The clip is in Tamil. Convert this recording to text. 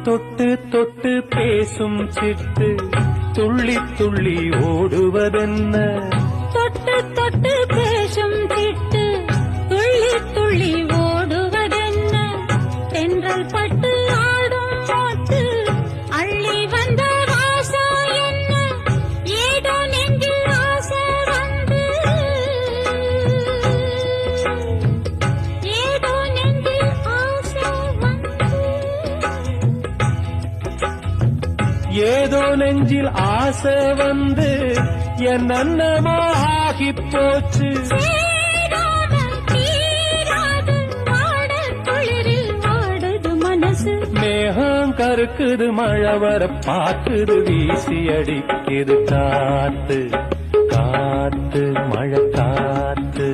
தொட்டு தொட்டு பேசும் சிட்டு துள்ளி துள்ளி ஓடுவதென்ன தொட்டு தொட்டு பேசும் சிட்டு துள்ளி துள்ளி ஓடுவதென்ன தென்றல் பட்டு ஆடும் போட்டு அள்ளி வந்த வாசா என்ன ஏதோ நெஞ்சில் ஆசை வந்து ஏதோ நெஞ்சில் ஆசை வந்து ஏதோ நெஞ்சில் ஆசை வந்து என் அன்னமா ஆகி போச்சு மேகம் கருக்குது மழை வர பாக்குது வீசி அடிக்குது காத்து காத்து மழை காத்து